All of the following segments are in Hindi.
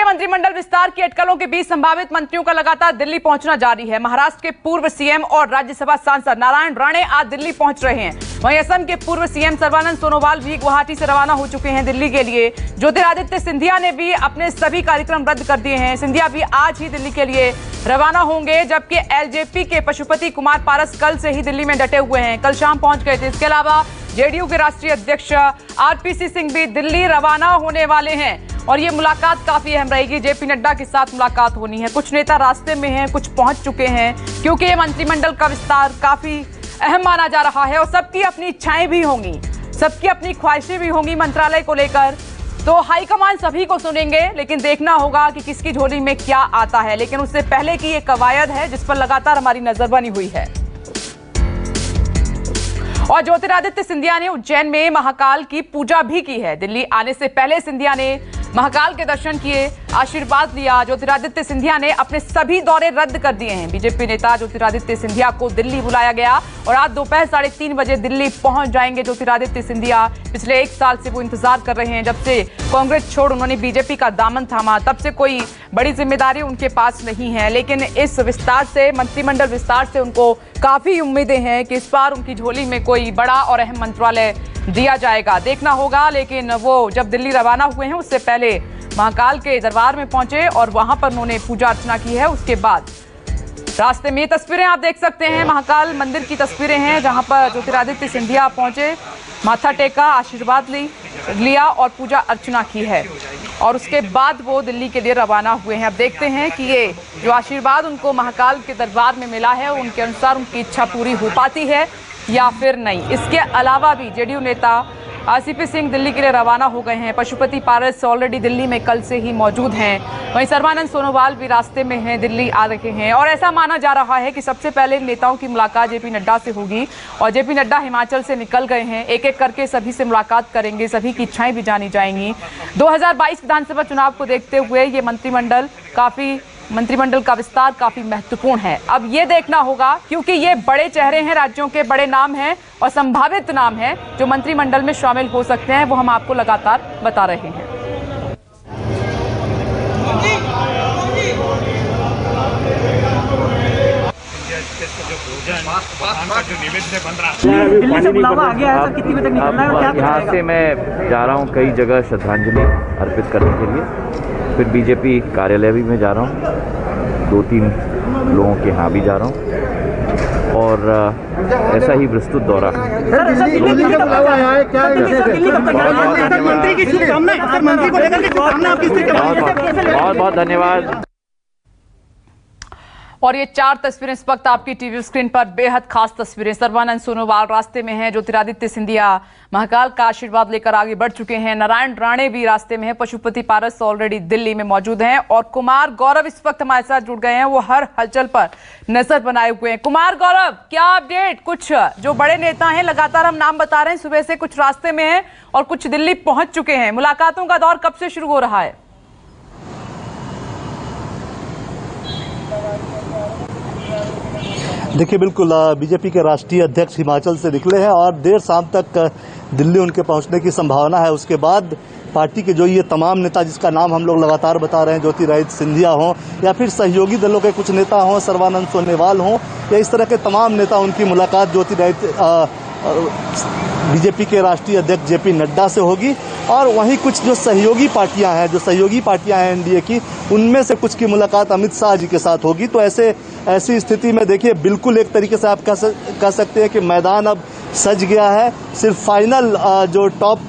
मंत्रिमंडल विस्तार की अटकलों के बीच संभावित मंत्रियों का लगातार दिल्ली पहुंचना जारी है। महाराष्ट्र के पूर्व सीएम और राज्यसभा सांसद नारायण राणे आज दिल्ली पहुंच रहे हैं। वहीं असम के पूर्व सीएम सर्बानंद सोनोवाल भी गुवाहाटी से रवाना हो चुके हैं दिल्ली के लिए। ज्योतिरादित्य सिंधिया ने भी अपने सभी कार्यक्रम रद्द कर दिए हैं। सिंधिया भी आज ही दिल्ली के लिए रवाना होंगे, जबकि एलजेपी के पशुपति कुमार पारस कल से ही दिल्ली में डटे हुए हैं, कल शाम पहुंच गए थे। इसके अलावा जेडीयू के राष्ट्रीय अध्यक्ष आरपीसी सिंह भी दिल्ली रवाना होने वाले हैं और ये मुलाकात काफी अहम रहेगी। जेपी नड्डा के साथ मुलाकात होनी है। कुछ नेता रास्ते में हैं, कुछ पहुंच चुके हैं, क्योंकि ये मंत्रिमंडल का विस्तार काफी अहम माना जा रहा है और सबकी अपनी इच्छाएं भी होंगी, सबकी अपनी ख्वाहिशें भी होंगी मंत्रालय को लेकर। तो हाईकमान सभी को सुनेंगे, लेकिन देखना होगा कि किसकी झोली में क्या आता है। लेकिन उससे पहले की ये कवायद है जिस पर लगातार हमारी नजर बनी हुई है। और ज्योतिरादित्य सिंधिया ने उज्जैन में महाकाल की पूजा भी की है। दिल्ली आने से पहले सिंधिया ने महाकाल के दर्शन किए, आशीर्वाद लिया। ज्योतिरादित्य सिंधिया ने अपने सभी दौरे रद्द कर दिए हैं। बीजेपी नेता ज्योतिरादित्य सिंधिया को दिल्ली बुलाया गया और आज दोपहर 3:30 बजे दिल्ली पहुंच जाएंगे ज्योतिरादित्य सिंधिया। पिछले 1 साल से वो इंतजार कर रहे हैं। जब से कांग्रेस छोड़ उन्होंने बीजेपी का दामन थामा, तब से कोई बड़ी जिम्मेदारी उनके पास नहीं है। लेकिन इस विस्तार से, मंत्रिमंडल विस्तार से उनको काफी उम्मीदें हैं कि इस बार उनकी झोली में कोई बड़ा और अहम मंत्रालय दिया जाएगा। देखना होगा। लेकिन वो जब दिल्ली रवाना हुए हैं उससे पहले महाकाल के दरबार में पहुंचे और वहां पर उन्होंने पूजा अर्चना की है। उसके बाद रास्ते में ये तस्वीरें आप देख सकते हैं, महाकाल मंदिर की तस्वीरें हैं, जहां पर ज्योतिरादित्य सिंधिया पहुंचे, माथा टेका, आशीर्वाद लिया और पूजा अर्चना की है और उसके बाद वो दिल्ली के लिए रवाना हुए हैं। अब देखते हैं कि ये जो आशीर्वाद उनको महाकाल के दरबार में मिला है उनके अनुसार उनकी इच्छा पूरी हो पाती है या फिर नहीं। इसके अलावा भी जेडीयू नेता आरसीपी सिंह दिल्ली के लिए रवाना हो गए हैं। पशुपति पारस ऑलरेडी दिल्ली में कल से ही मौजूद हैं। वहीं सर्बानंद सोनोवाल भी रास्ते में हैं, दिल्ली आ रहे हैं और ऐसा माना जा रहा है कि सबसे पहले नेताओं की मुलाकात जेपी नड्डा से होगी और जेपी नड्डा हिमाचल से निकल गए हैं। एक एक करके सभी से मुलाकात करेंगे, सभी की इच्छाएं भी जानी जाएंगी। 2022 विधानसभा चुनाव को देखते हुए ये मंत्रिमंडल का विस्तार काफी महत्वपूर्ण है। अब ये देखना होगा, क्योंकि ये बड़े चेहरे हैं, राज्यों के बड़े नाम हैं और संभावित नाम हैं जो मंत्रिमंडल में शामिल हो सकते हैं, वो हम आपको लगातार बता रहे हैं। यहाँ से मैं जा रहा हूँ कई जगह श्रद्धांजलि अर्पित करने के लिए। फिर बीजेपी कार्यालय भी मैं जा रहा हूँ, 2-3 लोगों के यहाँ भी जा रहा हूँ और ऐसा ही विस्तृत दौरा। बहुत बहुत धन्यवाद। और ये 4 तस्वीरें इस वक्त आपकी टीवी स्क्रीन पर, बेहद खास तस्वीरें। सर्बानंद सोनोवाल रास्ते में हैं, ज्योतिरादित्य सिंधिया महाकाल का आशीर्वाद लेकर आगे बढ़ चुके हैं, नारायण राणे भी रास्ते में हैं, पशुपति पारस ऑलरेडी दिल्ली में मौजूद हैं और कुमार गौरव इस वक्त हमारे साथ जुड़ गए हैं। वो हर हलचल पर नजर बनाए हुए हैं। कुमार गौरव, क्या अपडेट? कुछ जो बड़े नेता हैं, लगातार हम नाम बता रहे हैं, सुबह से कुछ रास्ते में हैं और कुछ दिल्ली पहुंच चुके हैं। मुलाकातों का दौर कब से शुरू हो रहा है? देखिए, बिल्कुल बीजेपी के राष्ट्रीय अध्यक्ष हिमाचल से निकले हैं और देर शाम तक दिल्ली उनके पहुंचने की संभावना है। उसके बाद पार्टी के जो ये तमाम नेता, जिसका नाम हम लोग लगातार बता रहे हैं, ज्योतिरादित्य सिंधिया हों या फिर सहयोगी दलों के कुछ नेता हों, सर्बानंद सोनोवाल हों या इस तरह के तमाम नेता, उनकी मुलाकात बीजेपी के राष्ट्रीय अध्यक्ष जेपी नड्डा से होगी। और वहीं कुछ जो सहयोगी पार्टियां हैं एनडीए की, उनमें से कुछ की मुलाकात अमित शाह जी के साथ होगी। तो ऐसी स्थिति में देखिए, बिल्कुल एक तरीके से आप कह सकते हैं कि मैदान अब सज गया है। सिर्फ फाइनल जो टॉप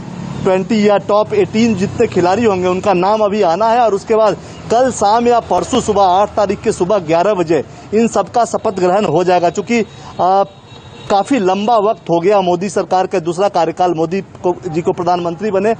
20 या टॉप 18 जितने खिलाड़ी होंगे उनका नाम अभी आना है और उसके बाद कल शाम या परसों सुबह 8 तारीख के सुबह 11 बजे इन सबका शपथ ग्रहण हो जाएगा। चूंकि काफी लंबा वक्त हो गया, मोदी सरकार के दूसरा कार्यकाल मोदी जी को प्रधानमंत्री बने,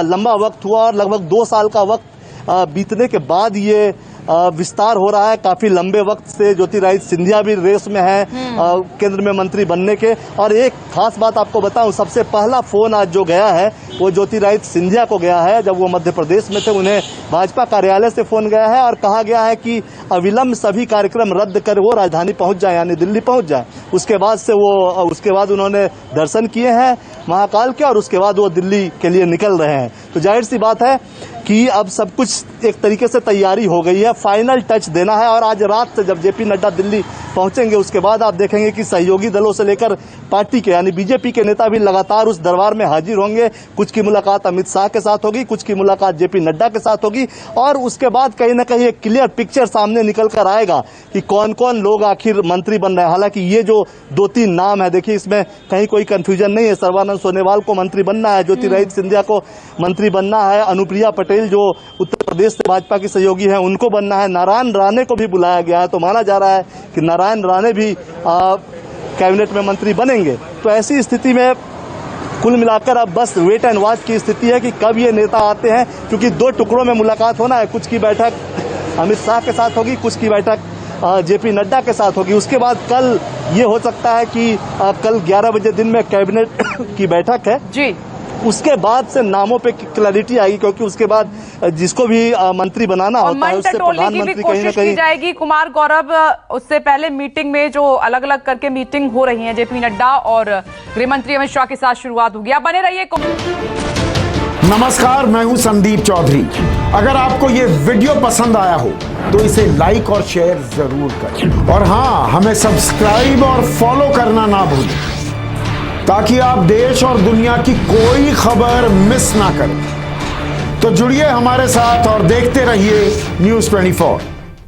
लंबा वक्त हुआ और लगभग 2 साल का वक्त बीतने के बाद ये विस्तार हो रहा है। काफी लंबे वक्त से ज्योतिरादित्य सिंधिया भी रेस में है केंद्र में मंत्री बनने के। और एक खास बात आपको बताऊं, सबसे पहला फोन आज जो गया है वो ज्योतिरादित्य सिंधिया को गया है। जब वो मध्य प्रदेश में थे, उन्हें भाजपा कार्यालय से फोन गया है और कहा गया है कि अविलंब सभी कार्यक्रम रद्द कर वो राजधानी पहुंच जाए, यानी दिल्ली पहुंच जाए। उसके बाद उन्होंने दर्शन किए हैं महाकाल के और उसके बाद वो दिल्ली के लिए निकल रहे हैं। तो जाहिर सी बात है कि अब सब कुछ एक तरीके से तैयारी हो गई है, फाइनल टच देना है। और आज रात से जब जेपी नड्डा दिल्ली पहुंचेंगे उसके बाद आप देखेंगे कि सहयोगी दलों से लेकर पार्टी के यानी बीजेपी के नेता भी लगातार उस दरबार में हाजिर होंगे। कुछ की मुलाकात अमित शाह के साथ होगी, कुछ की मुलाकात जेपी नड्डा के साथ होगी और उसके बाद कहीं ना कहीं एक क्लियर पिक्चर सामने निकल कर आएगा कि कौन कौन लोग आखिर मंत्री बन रहे हैं। हालांकि ये जो 2-3 नाम है, देखिए इसमें कहीं कोई कंफ्यूजन नहीं है। सर्बानंद सोनोवाल को मंत्री बनना है, ज्योतिरादित्य सिंधिया को मंत्री बनना है, अनुप्रिया पटेल जो उत्तर प्रदेश से भाजपा की सहयोगी हैं उनको बनना है, नारायण राणे को भी बुलाया गया है। तो माना जा रहा है कि नारायण राणे भी कैबिनेट में मंत्री बनेंगे। तो ऐसी स्थिति में कुल मिलाकर अब बस वेट एंड वॉच की स्थिति है कि कब ये नेता आते हैं, क्योंकि 2 टुकड़ों में मुलाकात होना है। कुछ की बैठक अमित शाह के साथ होगी, कुछ की बैठक जेपी नड्डा के साथ होगी। उसके बाद कल ये हो सकता है कि कल 11 बजे दिन में कैबिनेट की बैठक है जी, उसके बाद से नामों पे क्लैरिटी आएगी, क्योंकि उसके बाद जिसको भी मंत्री बनाना होता है उससे प्रधानमंत्री कहीं ना कहीं जाएगी। कुमार गौरव, उससे पहले मीटिंग में जो अलग अलग करके मीटिंग हो रही है जेपी नड्डा और गृह मंत्री अमित शाह के साथ शुरुआत होगी। आप बने रहिए। नमस्कार, मैं हूं संदीप चौधरी। अगर आपको ये वीडियो पसंद आया हो तो इसे लाइक और शेयर जरूर करें और हाँ, हमें सब्सक्राइब और फॉलो करना ना भूलें ताकि आप देश और दुनिया की कोई खबर मिस ना करें। तो जुड़िए हमारे साथ और देखते रहिए News 24।